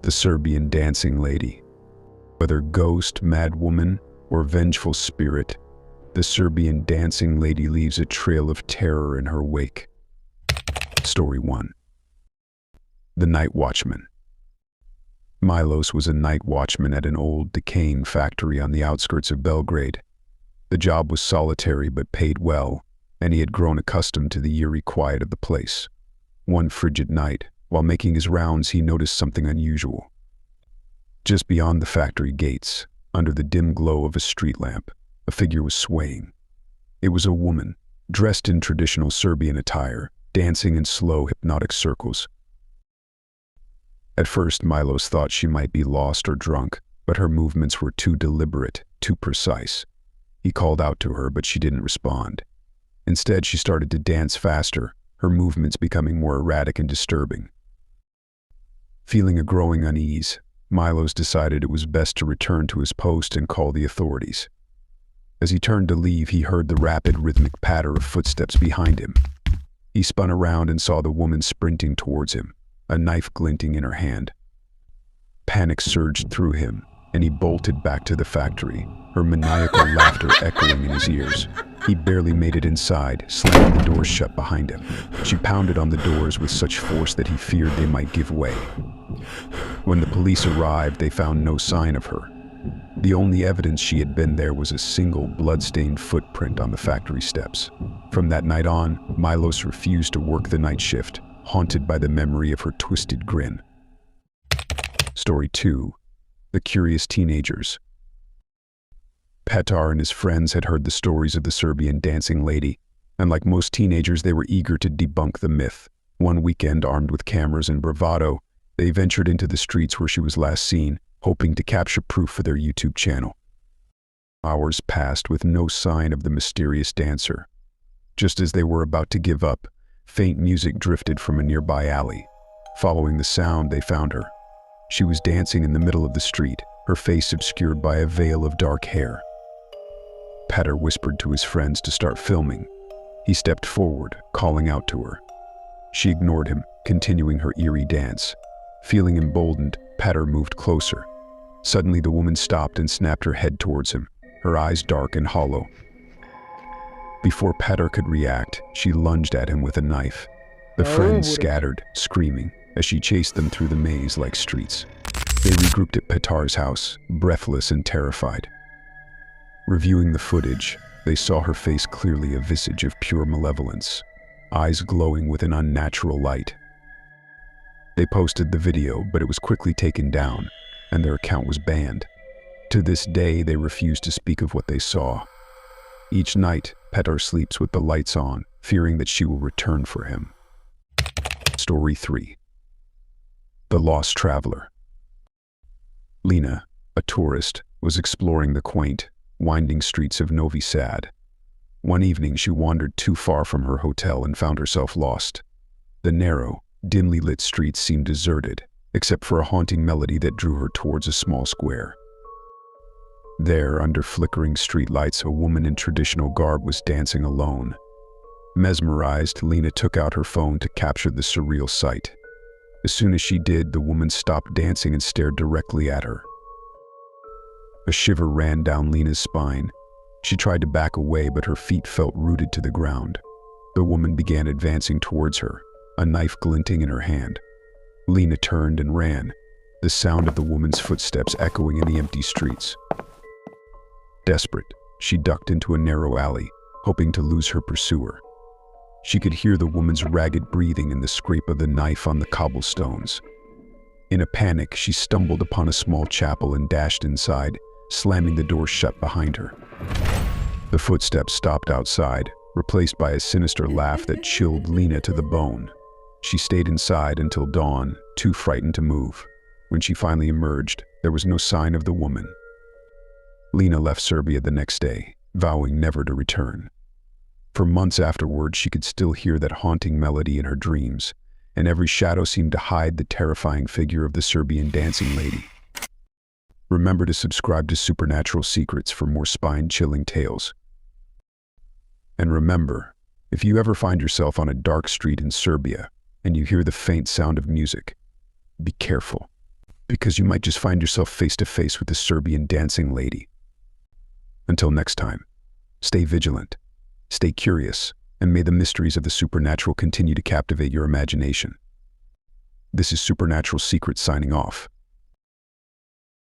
The Serbian dancing lady. Whether ghost, mad woman, or vengeful spirit, the Serbian dancing lady leaves a trail of terror in her wake. Story 1. The Night Watchman. Milos was a night watchman at an old, decaying factory on the outskirts of Belgrade. The job was solitary but paid well, and he had grown accustomed to the eerie quiet of the place. One frigid night, while making his rounds, he noticed something unusual. Just beyond the factory gates, under the dim glow of a street lamp, a figure was swaying. It was a woman, dressed in traditional Serbian attire, dancing in slow, hypnotic circles. At first, Milos thought she might be lost or drunk, but her movements were too deliberate, too precise. He called out to her, but she didn't respond. Instead, she started to dance faster, her movements becoming more erratic and disturbing. Feeling a growing unease, Milos decided it was best to return to his post and call the authorities. As he turned to leave, he heard the rapid, rhythmic patter of footsteps behind him. He spun around and saw the woman sprinting towards him, a knife glinting in her hand. Panic surged through him, and he bolted back to the factory, her maniacal laughter echoing in his ears. He barely made it inside, slamming the doors shut behind him. She pounded on the doors with such force that he feared they might give way. When the police arrived, they found no sign of her. The only evidence she had been there was a single blood-stained footprint on the factory steps. From that night on, Milos refused to work the night shift, haunted by the memory of her twisted grin. Story 2. The Curious Teenagers. Petar and his friends had heard the stories of the Serbian dancing lady, and like most teenagers, they were eager to debunk the myth. One weekend, armed with cameras and bravado, they ventured into the streets where she was last seen, hoping to capture proof for their YouTube channel. Hours passed with no sign of the mysterious dancer. Just as they were about to give up, faint music drifted from a nearby alley. Following the sound, they found her. She was dancing in the middle of the street, her face obscured by a veil of dark hair. Petar whispered to his friends to start filming. He stepped forward, calling out to her. She ignored him, continuing her eerie dance. Feeling emboldened, Petar moved closer. Suddenly, the woman stopped and snapped her head towards him, her eyes dark and hollow. Before Petar could react, she lunged at him with a knife. The friends scattered, screaming, as she chased them through the maze-like streets. They regrouped at Petar's house, breathless and terrified. Reviewing the footage, they saw her face clearly, a visage of pure malevolence, eyes glowing with an unnatural light. They posted the video, but it was quickly taken down, and their account was banned. To this day, they refuse to speak of what they saw. Each night, Petar sleeps with the lights on, fearing that she will return for him. Story 3. The Lost Traveler. Lena, a tourist, was exploring the quaint, winding streets of Novi Sad. One evening, she wandered too far from her hotel and found herself lost. The narrow, dimly lit streets seemed deserted, except for a haunting melody that drew her towards a small square. There, under flickering streetlights, a woman in traditional garb was dancing alone. Mesmerized, Lena took out her phone to capture the surreal sight. As soon as she did, the woman stopped dancing and stared directly at her. A shiver ran down Lena's spine. She tried to back away, but her feet felt rooted to the ground. The woman began advancing towards her, a knife glinting in her hand. Lena turned and ran, the sound of the woman's footsteps echoing in the empty streets. Desperate, she ducked into a narrow alley, hoping to lose her pursuer. She could hear the woman's ragged breathing and the scrape of the knife on the cobblestones. In a panic, she stumbled upon a small chapel and dashed inside, slamming the door shut behind her. The footsteps stopped outside, replaced by a sinister laugh that chilled Lena to the bone. She stayed inside until dawn, too frightened to move. When she finally emerged, there was no sign of the woman. Lena left Serbia the next day, vowing never to return. For months afterward, she could still hear that haunting melody in her dreams, and every shadow seemed to hide the terrifying figure of the Serbian dancing lady. Remember to subscribe to Supernatural Secrets for more spine-chilling tales. And remember, if you ever find yourself on a dark street in Serbia and you hear the faint sound of music, be careful. because you might just find yourself face to face with the Serbian dancing lady. Until next time, stay vigilant, stay curious, and may the mysteries of the supernatural continue to captivate your imagination. This is Supernatural Secrets signing off.